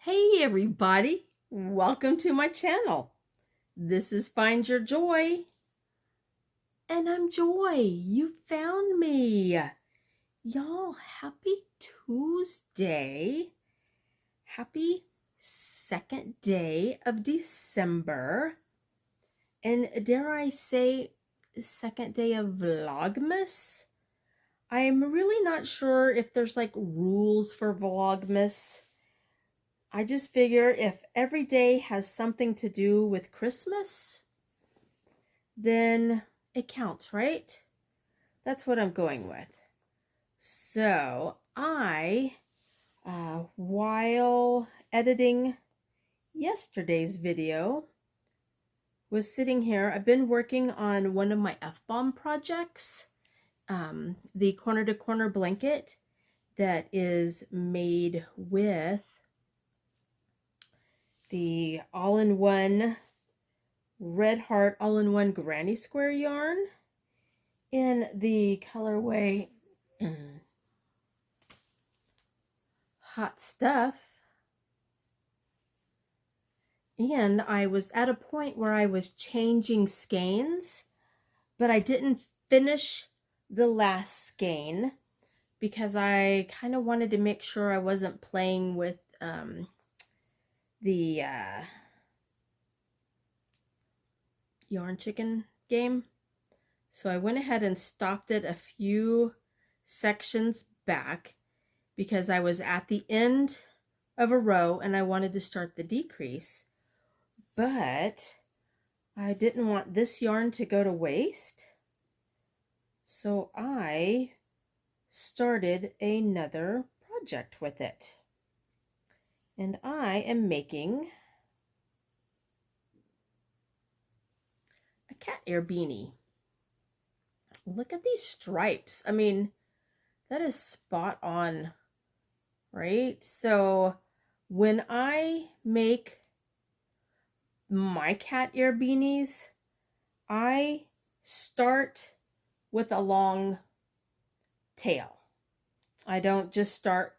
Hey everybody, welcome to my channel. This is Find Your Joy, and I'm Joy. You found me. Y'all, happy Tuesday. Happy second day of December. And dare I say, second day of Vlogmas? I'm really not sure if there's like rules for Vlogmas. I just figure if every day has something to do with Christmas, then it counts, right? That's what I'm going with. So while editing yesterday's video, was sitting here. I've been working on one of my F-bomb projects, the corner to corner blanket that is made with the all-in-one Red Heart all-in-one granny square yarn in the colorway Hot Stuff. And I was at a point where I was changing skeins, but I didn't finish the last skein because I kind of wanted to make sure I wasn't playing with the yarn chicken game. So I went ahead and stopped it a few sections back because I was at the end of a row and I wanted to start the decrease. But I didn't want this yarn to go to waste. So I started another project with it. And I am making a cat ear beanie. Look at these stripes. I mean, that is spot on, right? So when I make my cat ear beanies, I start with a long tail. I don't just start,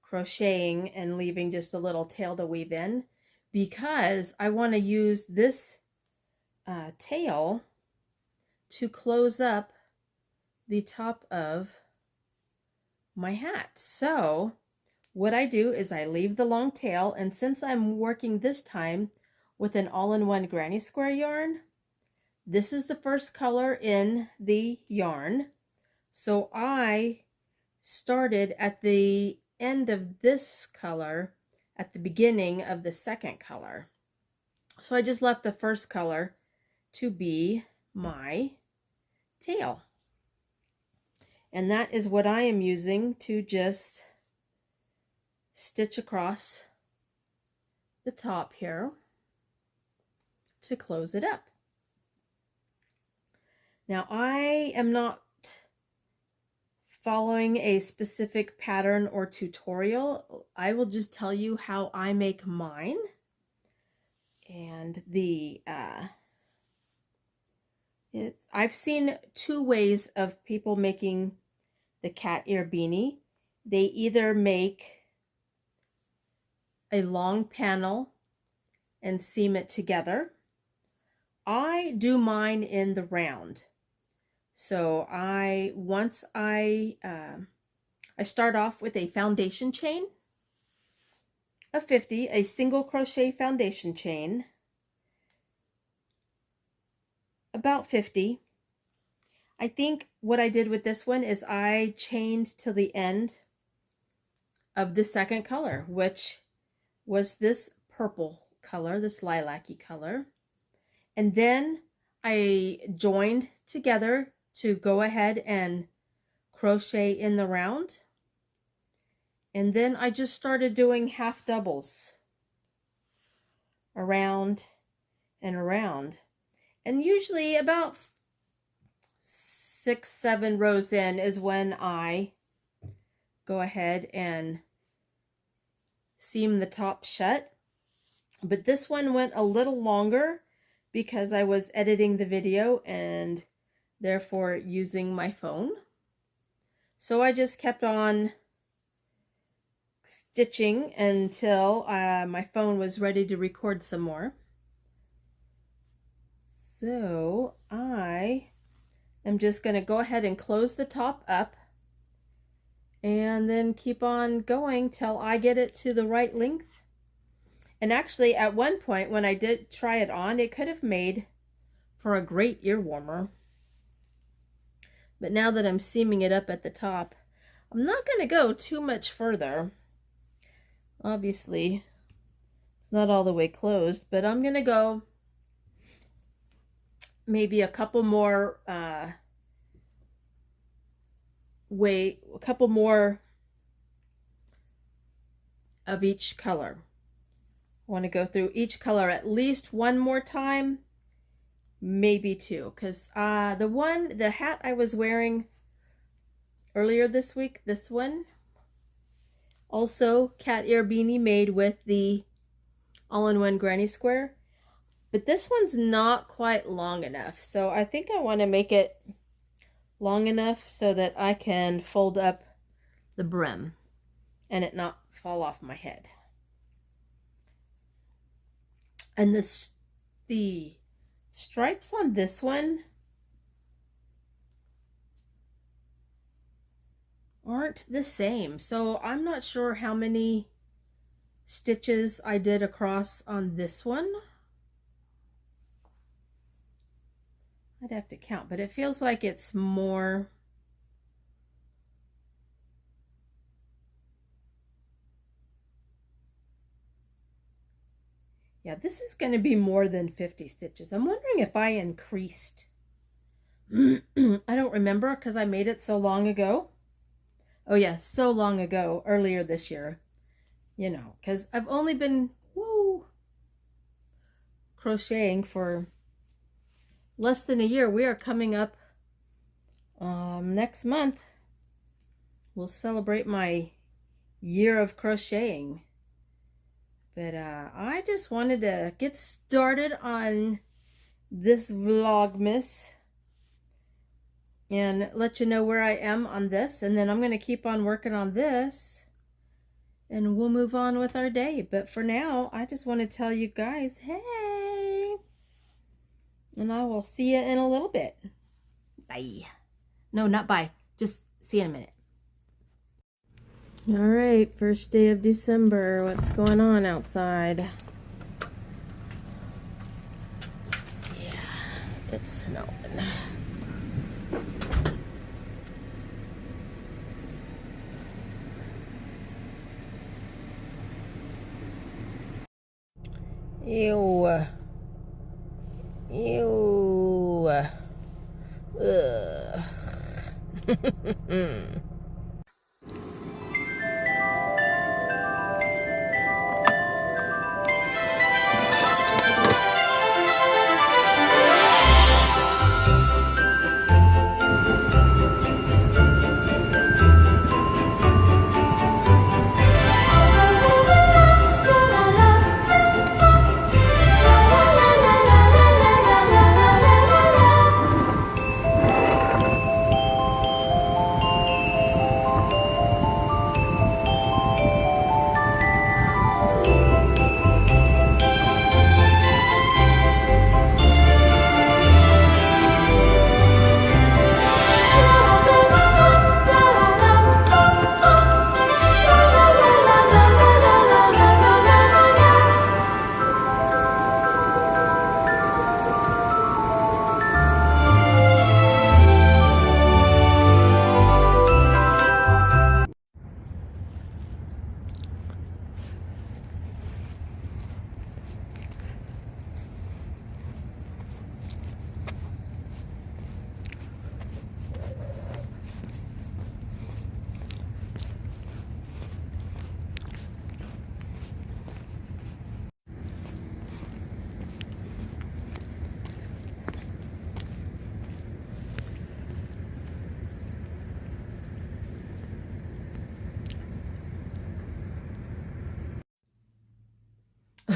crocheting and leaving just a little tail to weave in, because I want to use this tail to close up the top of my hat. So what I do is I leave the long tail, and since I'm working this time with an all-in-one granny square yarn, this is the first color in the yarn. So I started at the end of this color at the beginning of the second color. So I just left the first color to be my tail. And that is what I am using to just stitch across the top here to close it up. Now I am not following a specific pattern or tutorial. I will just tell you how I make mine. And I've seen two ways of people making the cat ear beanie. They either make a long panel and seam it together. I do mine in the round. So I start off with a foundation chain of 50, a single crochet foundation chain, about 50. I think what I did with this one is I chained to the end of the second color, which was this purple color, this lilac-y color. And then I joined together to go ahead and crochet in the round. And then I just started doing half doubles around and around. And usually about 6-7 rows in is when I go ahead and seam the top shut. But this one went a little longer because I was editing the video and therefore using my phone. So I just kept on stitching until my phone was ready to record some more. So I am just going to go ahead and close the top up and then keep on going till I get it to the right length. And actually at one point when I did try it on, it could have made for a great ear warmer. But now that I'm seaming it up at the top, I'm not going to go too much further. Obviously, it's not all the way closed, but I'm going to go maybe a couple more a couple more of each color. I want to go through each color at least one more time, maybe two, because the hat I was wearing earlier this week, this one, also cat ear beanie made with the all-in-one granny square, but this one's not quite long enough, so I think I want to make it long enough so that I can fold up the brim and it not fall off my head. And the stripes on this one aren't the same, so I'm not sure how many stitches I did across on this one. I'd have to count, but it feels like it's more. Yeah, this is going to be more than 50 stitches. I'm wondering if I increased. I don't remember because I made it so long ago. Oh yeah, so long ago, earlier this year. You know, because I've only been crocheting for less than a year. We are coming up next month. We'll celebrate my year of crocheting. But I just wanted to get started on this Vlogmas and let you know where I am on this. And then I'm going to keep on working on this and we'll move on with our day. But for now, I just want to tell you guys, hey! And I will see you in a little bit. Bye. No, not bye. Just see you in a minute. All right, first day of December. What's going on outside? Yeah, it's snowing. Ew. Ew. Ugh.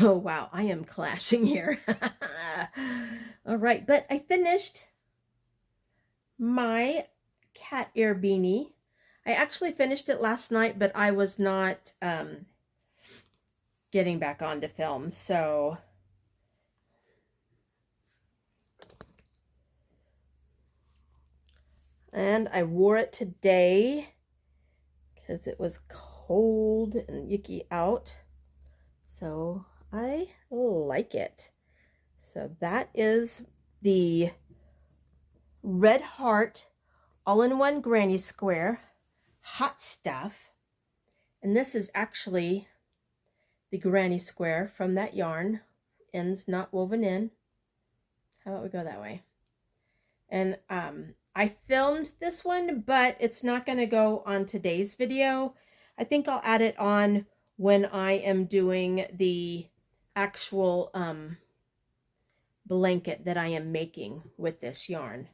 Oh, wow, I am clashing here. All right, but I finished my cat ear beanie. I actually finished it last night, but I was not getting back on to film, so and I wore it today because it was cold and yucky out, so I like it. So that is the Red Heart All-in-One Granny Square Hot Stuff, and this is actually the Granny Square from that yarn, ends not woven in. How about we go that way? And I filmed this one, but it's not going to go on today's video. I think I'll add it on when I am doing the actual blanket that I am making with this yarn,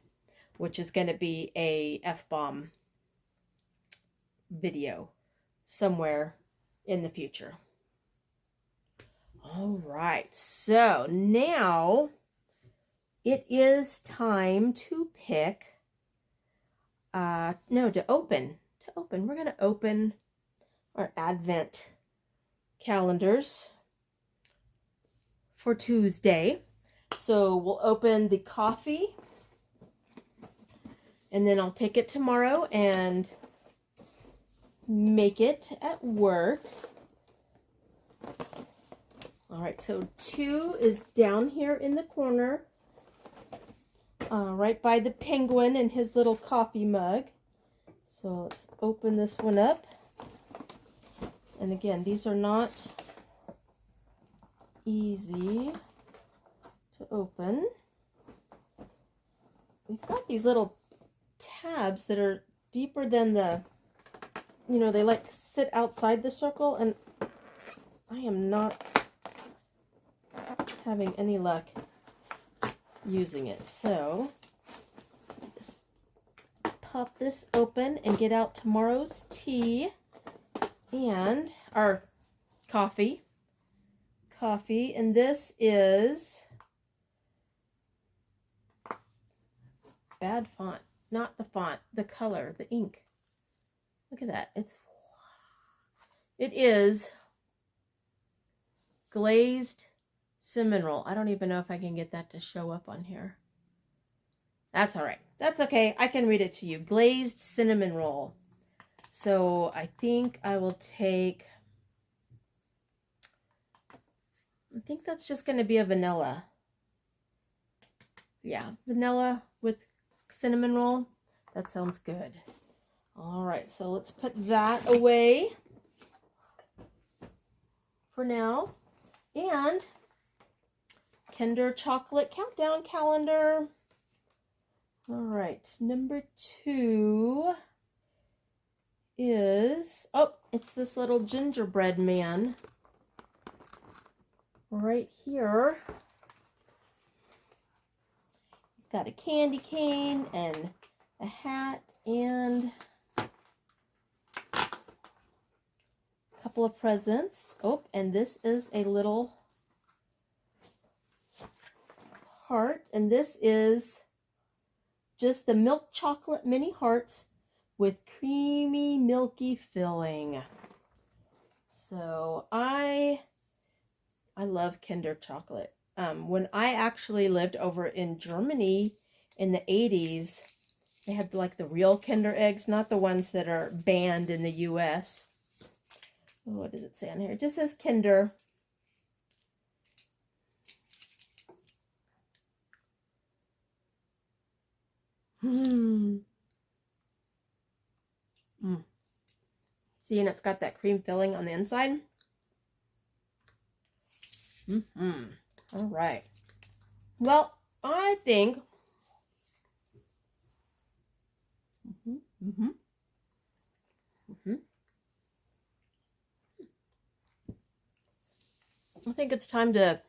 which is going to be a F-bomb video somewhere in the future. All right, so now it is time to pick, to open. We're going to open our Advent calendars for Tuesday. So we'll open the coffee, and then I'll take it tomorrow and make it at work. All right, so 2 is down here in the corner, right by the penguin and his little coffee mug. So let's open this one up. And again, these are not easy to open. We've got these little tabs that are deeper than the, they like sit outside the circle, and I am not having any luck using it. So just pop this open and get out tomorrow's tea and our coffee. And this is bad font, not the font, the color, the ink. Look at that. It is glazed cinnamon roll. I don't even know if I can get that to show up on here. That's all right. That's okay. I can read it to you. Glazed cinnamon roll. So I think I will take, I think that's just going to be a vanilla. Yeah, vanilla with cinnamon roll. That sounds good. All right, so let's put that away for now. And Kinder Chocolate Countdown Calendar. All right, number 2 is, it's this little gingerbread man right here. He's got a candy cane and a hat and a couple of presents. And this is a little heart, and this is just the milk chocolate mini hearts with creamy milky filling. So I love Kinder chocolate. When I actually lived over in Germany in the 80s, they had like the real Kinder eggs, not the ones that are banned in the US. What does it say on here? It just says Kinder. See, and it's got that cream filling on the inside. All right. Well, I think I think it's time to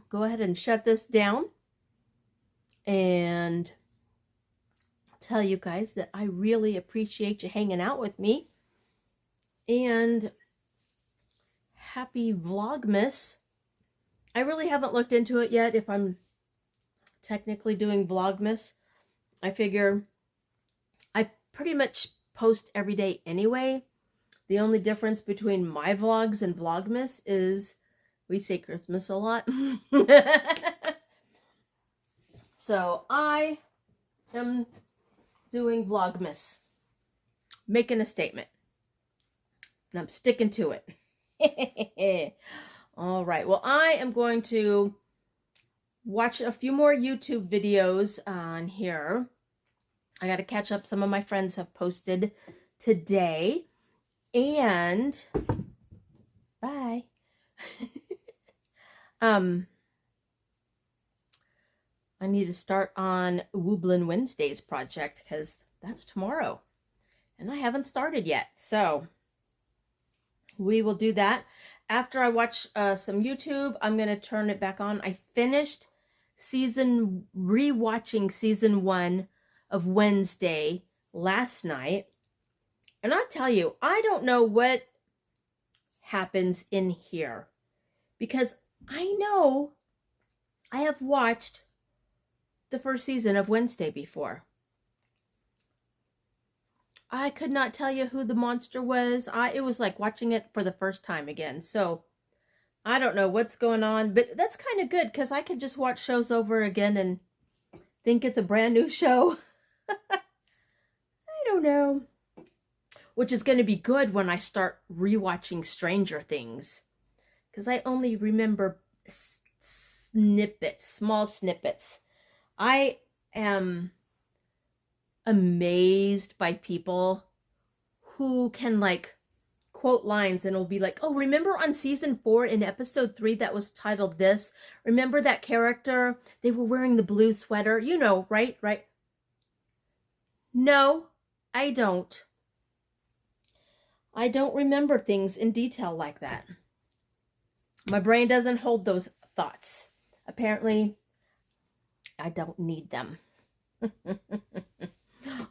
go ahead and shut this down and tell you guys that I really appreciate you hanging out with me. And happy Vlogmas. I really haven't looked into it yet if I'm technically doing Vlogmas. I figure I pretty much post every day anyway. The only difference between my vlogs and Vlogmas is we say Christmas a lot. So I am doing Vlogmas, making a statement, and I'm sticking to it. All right, well, I am going to watch a few more YouTube videos on here. I got to catch up. Some of my friends have posted today, and bye. I need to start on Wooblin Wednesdays project because that's tomorrow and I haven't started yet. So we will do that. After I watch some YouTube, I'm going to turn it back on. I finished rewatching season 1 of Wednesday last night. And I'll tell you, I don't know what happens in here because I know I have watched the first season of Wednesday before. I could not tell you who the monster was. It was like watching it for the first time again. So I don't know what's going on, but that's kind of good because I could just watch shows over again and think it's a brand new show. I don't know. Which is going to be good when I start rewatching Stranger Things, because I only remember snippets, small snippets. I am amazed by people who can like quote lines and it'll be like, oh, remember on season 4 in episode 3 that was titled this? Remember that character? They were wearing the blue sweater. You know, right? Right? No, I don't. I don't remember things in detail like that. My brain doesn't hold those thoughts. Apparently, I don't need them.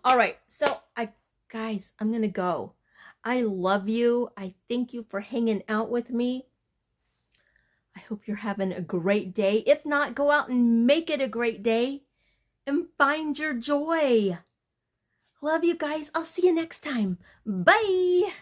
All right, so guys, I'm going to go. I love you. I thank you for hanging out with me. I hope you're having a great day. If not, go out and make it a great day and find your joy. Love you guys. I'll see you next time. Bye.